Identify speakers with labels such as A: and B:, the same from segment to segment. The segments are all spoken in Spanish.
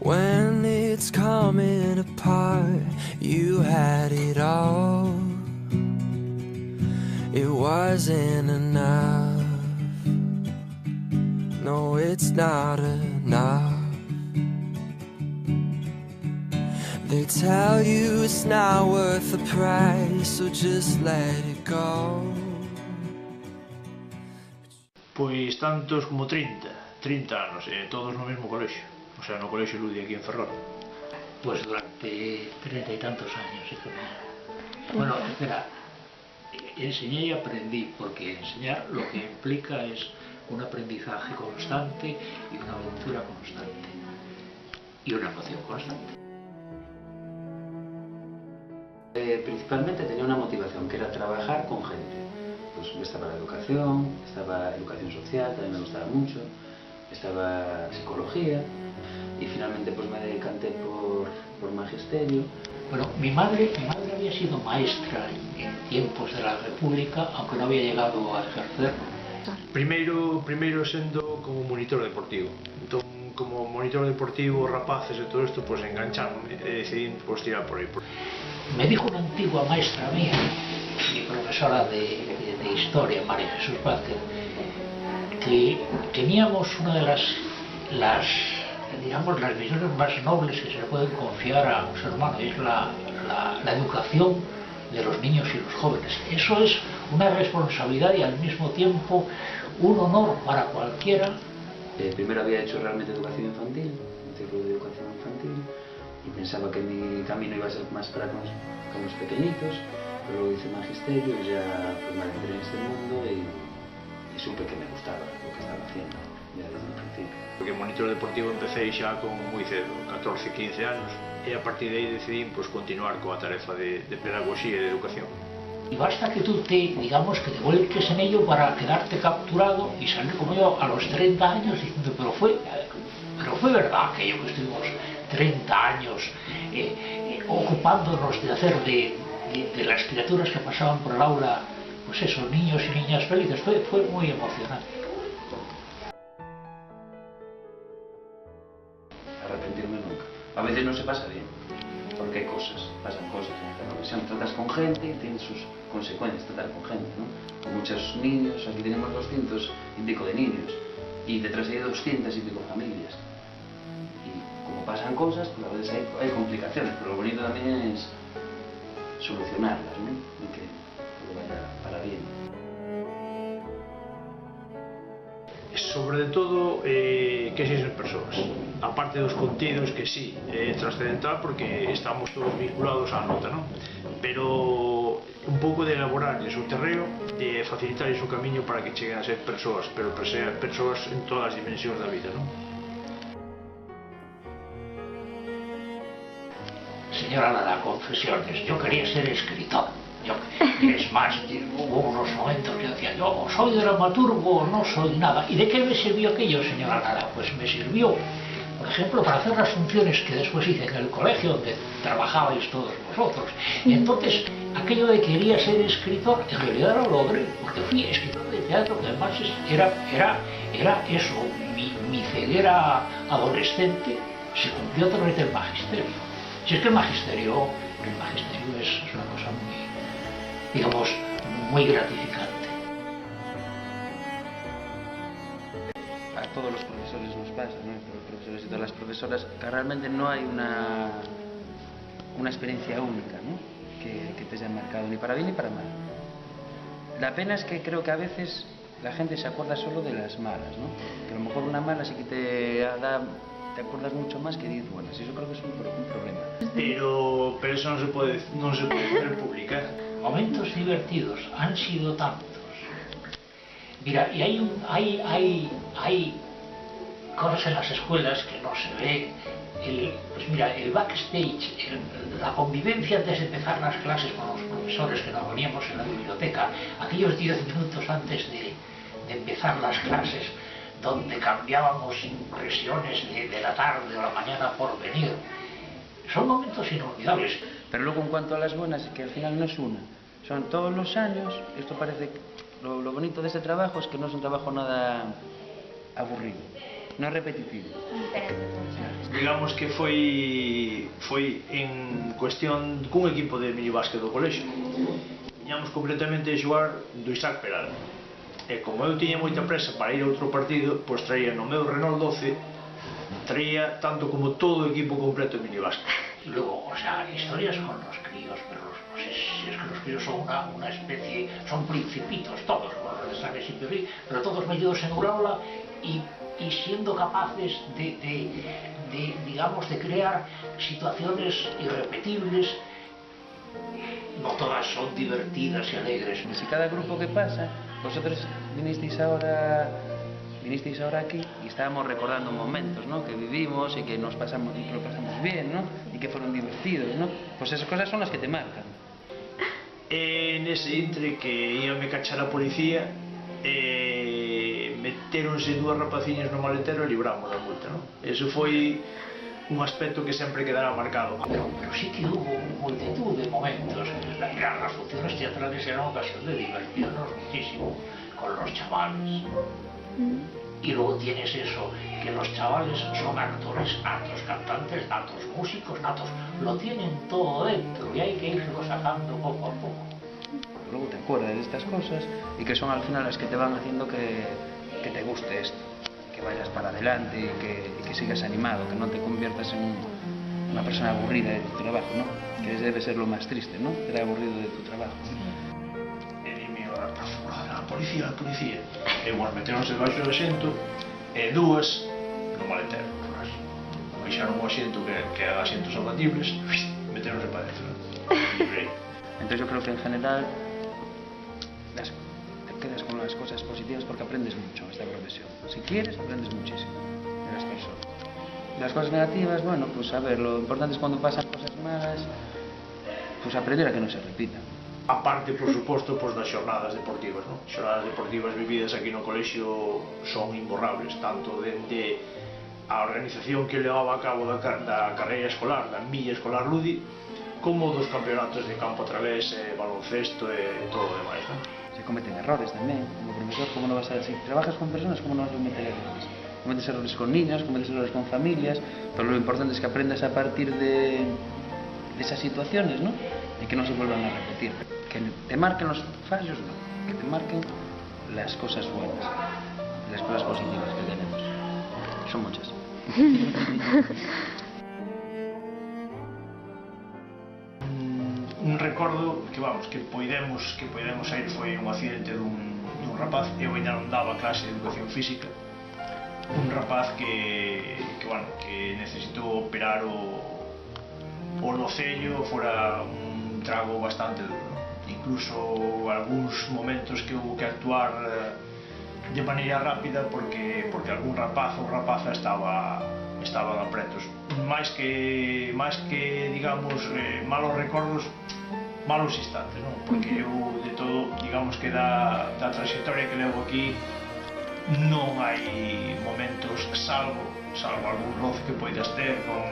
A: When it's coming apart, you had it all. It wasn't enough. No, it's not enough. They tell you it's not worth the price, so just let it go.
B: Pois tantos como 30 anos, todos no mesmo colexio, o sea, no colexio Ludi aquí en Ferrol.
C: Pues durante 30 y tantos años. Bueno, espera, enseñé y aprendí, porque enseñar lo que implica es un aprendizaje constante y una aventura constante y una emoción constante. Principalmente tenía una motivación, que era trabajar con gente. Pues estaba la educación social, también me gustaba mucho, estaba psicología y finalmente pues me decanté por magisterio. Bueno, mi madre había sido maestra en tiempos de la República, aunque no había llegado a ejercer.
B: Primeiro sendo como monitor deportivo. Entón, como monitor deportivo, rapaces e todo isto, pues engancharon e decidín pues tirar por aí.
C: Me dijo una antigua maestra mía, mi profesora de historia, María Jesús Vázquez, que teníamos una de las misiones más nobles que se le pueden confiar a un ser humano, y es la educación de los niños y los jóvenes. Eso es una responsabilidad y al mismo tiempo un honor para cualquiera. Primero había hecho realmente educación infantil, un ciclo de educación infantil, y pensaba que mi camino iba a ser más para con los pequeñitos, pero luego hice magisterio y ya pues, me adentré en este mundo y supe que me gustaba lo que estaba haciendo ya desde el principio.
B: Porque monitor deportivo empecé xa con moi cedo, 14, 15 anos, e a partir de aí decidí pues, continuar coa tarefa de pedagogía e de educación.
C: Y basta que tú te vuelques en ello para quedarte capturado y salir como yo a los 30 años diciendo, pero fue verdad aquello que estuvimos 30 años ocupándonos de hacer de las criaturas que pasaban por el aula, pues esos niños y niñas felices. Fue muy emocionante. Arrepentirme nunca. A veces no se pasa bien, porque hay pasan cosas en la profesión. Tratas con gente y tiene sus consecuencias tratar con gente, ¿no? Con muchos niños, aquí tenemos 200 y pico de niños, y detrás hay 200 y pico familias. Pasan cosas, pues a veces hay complicaciones, pero lo bonito también es solucionarlas, ¿no? Y que todo vaya para bien.
B: Sobre todo, que si son persoas. Aparte dos contidos, que sí, é trascendental porque estamos todos vinculados á nota, ¿no? Pero un pouco de elaborarles o terreo, de facilitarles o camiño para que cheguen a ser persoas, pero persoas en todas as dimensións da vida, ¿no?
C: Señora Lara, confesiones, yo quería ser escritor. Es más, hubo unos momentos que decía, yo o soy dramaturgo o no soy nada. ¿Y de qué me sirvió aquello, señora Lara? Pues me sirvió, por ejemplo, para hacer las funciones que después hice en el colegio, donde trabajabais todos vosotros. Y entonces, aquello de que quería ser escritor, en realidad lo logré, porque fui escritor de teatro, que además era eso, mi ceguera adolescente se cumplió a través del magisterio. Si es que el magisterio es una cosa muy, digamos, muy gratificante.
D: A todos los profesores nos pasa, ¿no? A todos los profesores y todas las profesoras, que realmente no hay una experiencia única, ¿no? que te haya marcado ni para bien ni para mal. La pena es que creo que a veces la gente se acuerda solo de las malas, ¿no? Que a lo mejor una mala sí que te acuerdas mucho más que 10 buenas, y eso creo que es un problema.
B: Pero eso no se puede publicar.
C: Momentos divertidos han sido tantos. Mira, y hay cosas en las escuelas que no se ve. Pues mira, el backstage, la convivencia antes de empezar las clases con los profesores que nos reuníamos en la biblioteca, aquellos 10 minutos antes de empezar las clases, donde cambiábamos impresiones de la tarde o la mañana por venir. Son momentos inolvidables.
D: Pero luego en cuanto a las buenas, que al final no es una, son todos los años. Esto parece, lo bonito de este trabajo es que no es un trabajo nada aburrido. non é repetitivo.
B: Digamos que foi en cuestión cun equipo de minibásquet do colexio. Tiñamos completamente de xogar do Isaac Peral. E como eu tiña moita presa para ir a outro partido, pois traía no meu Renault 12, traía tanto como todo o equipo completo de minibásquet.
C: Luego, o sea, historias con los críos, pero no sé si es que los críos son una especie, son principitos todos, ¿sabes? Pero todos metidos en un aula y siendo capaces digamos, de crear situaciones irrepetibles. No todas son divertidas y alegres.
D: Si cada grupo que pasa, vosotros vinisteis ahora aquí y estábamos recordando momentos, ¿no?, que vivimos y que nos pasamos, y que lo pasamos bien, ¿no?, y que fueron divertidos, ¿no? Pues esas cosas son las que te marcan.
B: Nese intre que íame cachar a policía, meteronse dúas rapaciñas no maletero e libramos a multa, ¿no? Eso foi un aspecto que sempre quedará marcado.
C: Pero sí que hubo multitud de momentos. Las funciones teatrales eran ocasión de divertirnos muchísimo con los chavales. Y luego tienes eso, que los chavales son actores natos, cantantes natos, músicos natos, lo tienen todo dentro y hay que irlo sacando poco a poco.
D: Luego te acuerdas de estas cosas y que son al final las que te van haciendo que te guste esto, que vayas para adelante y que sigas animado, que no te conviertas en una persona aburrida de tu trabajo, ¿no? Que debe ser lo más triste, ¿no?, ser aburrido de tu trabajo.
B: Dime a policía, e bueno, meteronse debaixo do asiento e dúas no maletero, baixaron o asiento que eran asientos abatibles, meteronse para dentro, libre.
D: Entonces yo creo que en general te quedas con las cosas positivas porque aprendes mucho en esta profesión. Si quieres, aprendes muchísimo de las personas. Las cosas negativas, bueno, pues a ver, lo importante es cuando pasan cosas malas, pues aprender a que no se repitan.
B: Aparte, por suposto, pues, das xornadas deportivas, ¿no? Xornadas deportivas vividas aquí no colexio son imborrables, tanto dende a organización que levaba a cabo da carreira escolar, da milla escolar Ludi, como dos campeonatos de campo a través, baloncesto e todo o demais, ¿no?
D: Se cometen errores tamén, como profesor, como non vas a decir, trabajas con personas, como non vas a cometer errores? Cometes errores con niños, cometes errores con familias, pero lo importante es que aprendas a partir de esas situaciones, ¿no?, y que no se vuelvan a repetir. Que te marquen los fallos, no, que te marquen las cosas buenas, las cosas positivas que tenemos. Son muchas.
B: Un recordo que, vamos, que poidemos sair foi un accidente dun rapaz. Eu ainda non daba clase de educación física. Un rapaz que necesitou operar o nocello, fora un trago bastante duro. Incluso algúns momentos que houve que actuar de maneira rápida porque algún rapaz ou rapaza estaban apretos. Máis que digamos, malos recordos, malos instantes, non? Porque eu, de todo, digamos que da trayectoria que levo aquí, non hai momentos, salvo algún roce que poidas ter con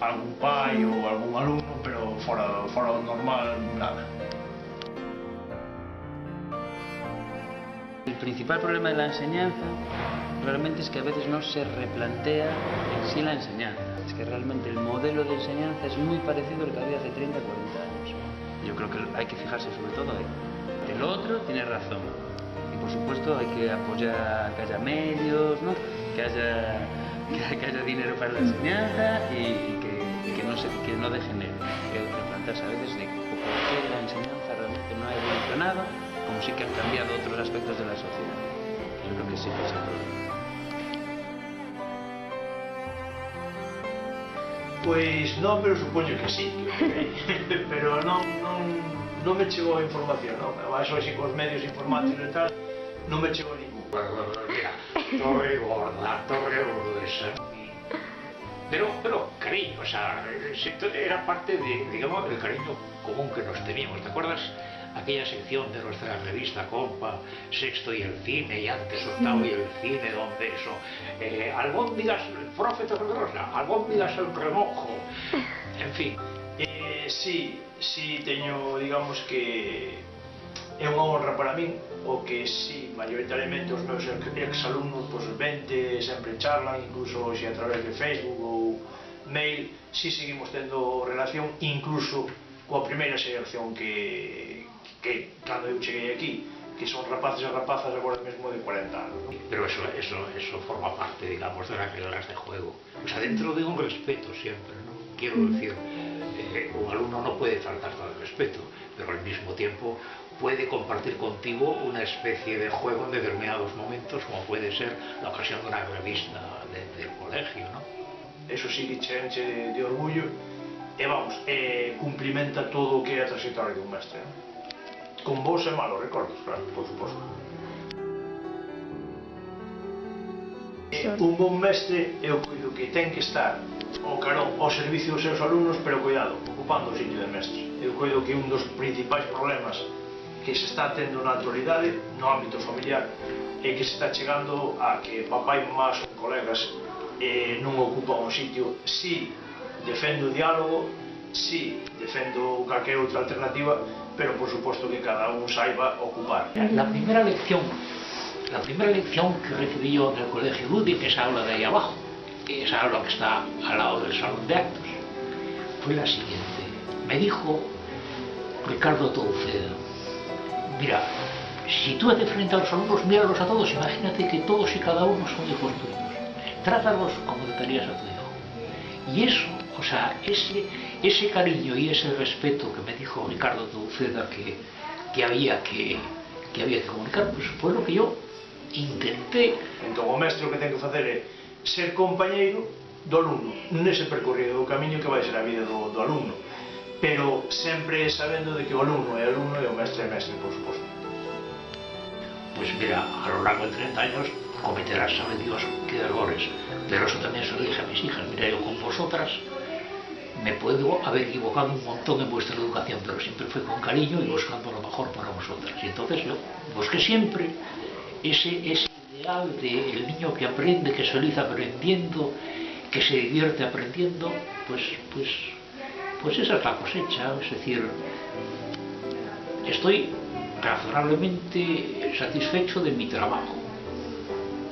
B: algún pai ou algún alumno, pero fora do normal, nada.
D: El principal problema de la enseñanza realmente es que a veces no se replantea en sí la enseñanza. Es que realmente el modelo de enseñanza es muy parecido al que había hace 30 o 40 años. Yo creo que hay que fijarse sobre todo ahí. El otro tiene razón. Y por supuesto hay que apoyar que haya medios, ¿no?, que haya dinero para la enseñanza y que no degenere. Que replantearse a veces de por qué la enseñanza realmente no ha evolucionado, como sí que han cambiado otros aspectos de la sociedad. Yo creo que sí que es el problema.
B: Pois non, pero supoño que sí, pero non me chegou a información, non? Vais hoxe cos medios informáticos e tal, non me chegou ningún.
C: Mira, torre gorda, torre gruesa. Pero cariño, o sea, era parte de, digamos, el cariño común que nos teníamos. ¿Te acuerdas? Aquella sección de nuestra revista Compa, Sexto y el cine, y antes Octavo y el cine, donde eso, albóndigas, el profe Torregrosa, albóndigas el remojo, en fin.
B: Sí, teño, digamos que é unha honra para min, o que si, maioritariamente os meus exalumnos pois vente, sempre charlan, incluso hoxe a través de Facebook ou mail, si seguimos tendo relación, incluso coa primeira xeración que cando eu cheguei aquí, que son rapaces e rapazas agora mesmo de 40 anos, ¿no?
C: Pero eso forma parte, digamos, de las reglas de juego. O sea, dentro de un respeto siempre, ¿no? Quiero decir, un alumno no puede faltarte al respeto, pero al mismo tiempo puede compartir contigo una especie de juego en determinados momentos, como puede ser la ocasión de una revista del colegio, ¿no?
B: Eso sí que che de orgullo, e vamos, cumplimenta todo o que é a trayectoria dun mestre, ¿no? Con bons e malos recordos, claro, por suposto. Un bon mestre, eu coido que ten que estar ao carón ao servicio dos seus alumnos, pero cuidado, ocupando o sitio de mestre. Eu coido que un dos principais problemas que se está tendo na actualidade no ámbito familiar é que se está chegando a que papá e mamá son colegas e non ocupan o sitio. Si defendo o diálogo, si defendo calquera outra alternativa, pero por suposto que cada un saiba ocupar.
C: La primera lección que recibí yo en el colegio Ludwig, esa aula de ahí abajo, esa aula que está al lado del salón de actos, fue la siguiente. Me dijo Ricardo Touceda: mira, si tú de frente a los alumnos, míralos a todos, imagínate que todos y cada uno son hijos tuyos. Trátalos como tratarías a tu hijo. Y eso, o sea, ese cariño y ese respeto que me dijo Ricardo Touceda que había que comunicar, pues fue lo que yo intenté.
B: Entón, o mestre o que ten que facer é ser compañeiro do alumno nese percorrido do camiño que vai ser a vida do alumno, pero sempre sabendo de que o alumno é alumno e o mestre é mestre, por suposto.
C: Pues mira, a lo largo de 30 años cometerás, sabe Dios, qué errores, pero eso también se lo dije a mis hijas. Mira, yo con vosotras me puedo haber equivocado un montón en vuestra educación, pero siempre fue con cariño y buscando lo mejor para vosotras. Y entonces yo busqué siempre ese ideal del niño que aprende, que es feliz aprendiendo, que se divierte aprendiendo, pues esa es la cosecha. Es decir, estoy razonablemente satisfecho de mi trabajo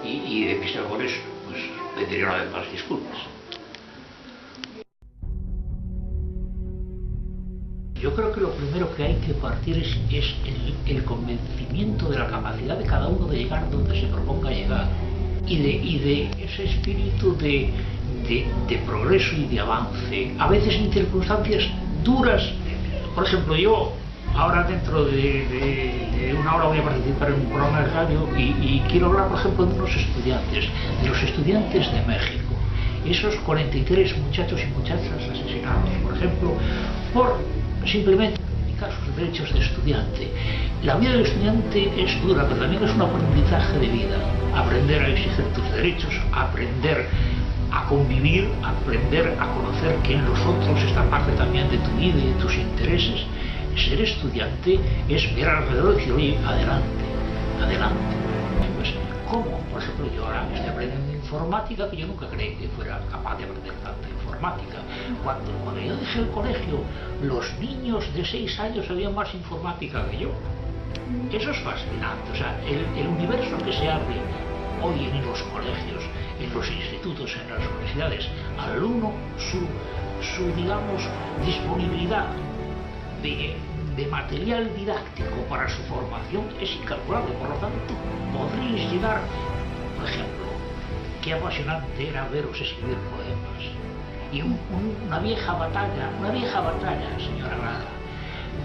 C: y de mis errores, pues pediría una vez más disculpas. Yo creo que lo primero que hay que partir es el convencimiento de la capacidad de cada uno de llegar donde se proponga llegar y de ese espíritu de progreso y de avance, a veces en circunstancias duras. Por ejemplo, yo ahora dentro de una hora voy a participar en un programa de radio y quiero hablar, por ejemplo, de unos estudiantes, de los estudiantes de México, esos 43 muchachos y muchachas asesinados, por ejemplo, por simplemente reivindicar sus derechos de estudiante. La vida del estudiante es dura, pero también es un aprendizaje de vida. Aprender a exigir tus derechos, aprender a convivir, aprender a conocer que en los otros está parte también de tu vida y de tus intereses. Ser estudiante es ver alrededor y decir, oye, adelante, adelante. Pues, ¿cómo? Por ejemplo, yo ahora estoy aprendiendo informática, que yo nunca creí que fuera capaz de aprender tanta informática. Cuando yo dejé el colegio, los niños de 6 años sabían más informática que yo. Eso es fascinante. O sea, el universo que se abre hoy en los colegios, en los institutos, en las universidades, al alumno, su digamos, disponibilidad de material didáctico para su formación es incalculable. Por lo tanto, podréis llegar, por ejemplo, qué apasionante era veros escribir poemas. Y una vieja batalla, señora Lara,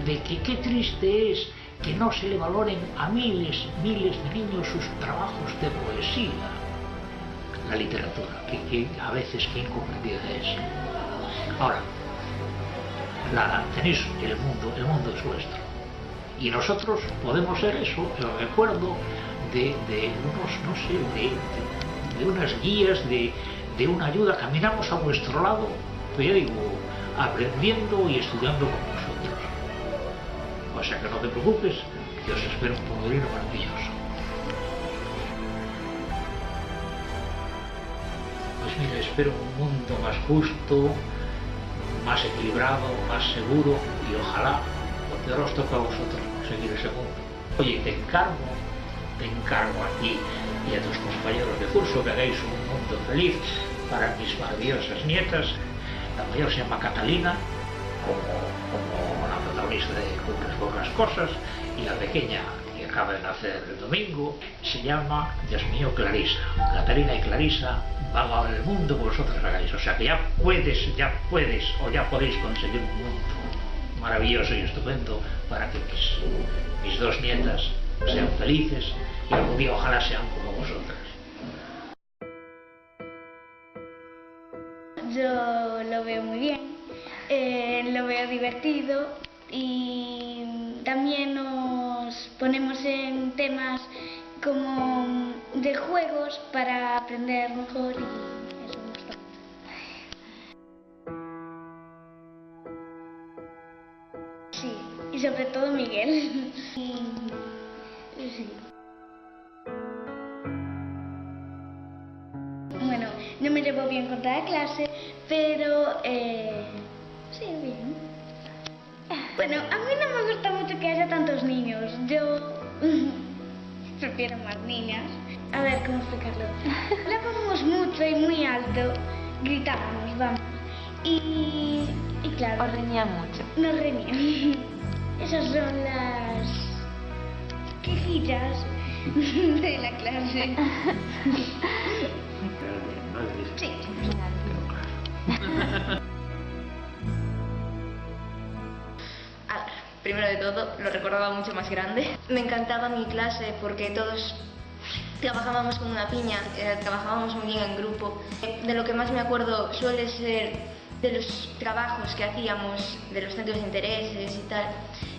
C: de que qué triste es que no se le valoren a miles de niños sus trabajos de poesía. La literatura, que a veces que incomprendida es. Ahora, tenéis el mundo es vuestro. Y nosotros podemos ser eso, el recuerdo de unos, no sé, de unas guías, de una ayuda. Caminamos a vuestro lado, pues yo digo, aprendiendo y estudiando con vosotros. O sea que no te preocupes, que os espero un porvenir maravilloso. Pues mira, espero un mundo más justo, más equilibrado, más seguro y ojalá y ahora os toca a vosotros conseguir ese mundo. Oye, te encargo a ti y a tus compañeros de curso que hagáis un mundo feliz para mis maravillosas nietas. La mayor se llama Catalina, como la protagonista de Cumples Pocas Cosas, y la pequeña, que acaba de nacer el domingo, se llama, Dios mío, Clarisa. Catalina y Clarisa van al mundo que vosotros hagáis. O sea que ya puedes o ya podéis conseguir un mundo maravilloso y estupendo para que mis dos nietas sean felices y algún día ojalá sean como vosotras.
E: Yo lo veo muy bien, lo veo divertido y también nos ponemos en temas como de juegos para aprender mejor y eso me gusta. Sí, y sobre todo Miguel. Sí. Bueno, no me llevo bien con toda la clase, pero sí, bien. Bueno, a mí no me gusta mucho que haya tantos niños. Yo prefiero más niñas. A ver, ¿cómo explicarlo? Hablábamos mucho y muy alto, gritábamos, vamos. Y claro...
F: Os reñían mucho.
E: Nos reñían. Esas son las quejillas de la clase. Sí.
G: Primero de todo, lo recordaba mucho más grande. Me encantaba mi clase porque todos trabajábamos como una piña, trabajábamos muy bien en grupo. De lo que más me acuerdo suele ser de los trabajos que hacíamos, de los centros de intereses y tal,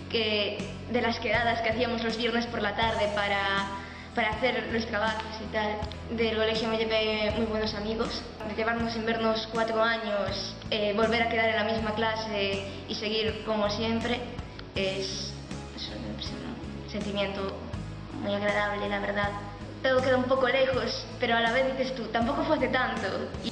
G: de las quedadas que hacíamos los viernes por la tarde para hacer los trabajos y tal. Del colegio me llevé muy buenos amigos. De llevarnos sin vernos 4 años, volver a quedar en la misma clase y seguir como siempre, es un sentimiento muy agradable, la verdad. Todo queda un poco lejos, pero a la vez dices tú, tampoco fue hace tanto. Y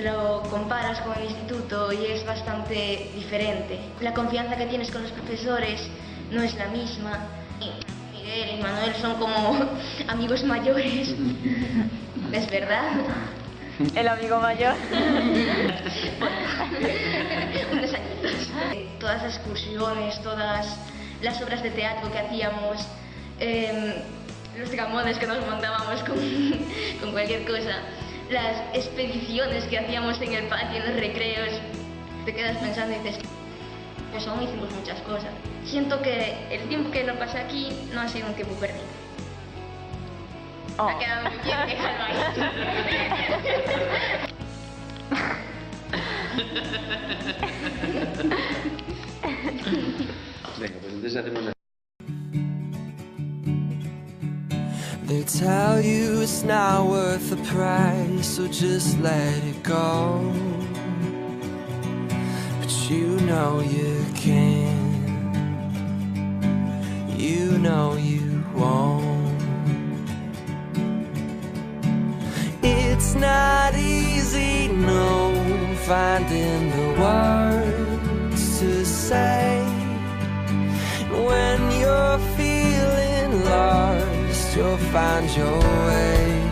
G: lo comparas con el instituto y es bastante diferente. La confianza que tienes con los profesores no es la misma. Miguel y Manuel son como amigos mayores, ¿es verdad?
F: El amigo mayor.
G: Unos añitos. Todas las excursiones, todas las obras de teatro que hacíamos, los dramones que nos montábamos con cualquier cosa, las expediciones que hacíamos en el patio, en los recreos, te quedas pensando y dices, pues aún hicimos muchas cosas. Siento que el tiempo que lo pasé aquí no ha sido un tiempo perdido.
F: Oh.
G: Ha quedado muy bien, déjalo ahí.
D: Venga, pues entonces hacemos una...
A: They tell you it's not worth the price, so just let it go. But you know you can, you know you won't. It's not easy, no, finding the words to say. When you're feeling lost, you'll find your way.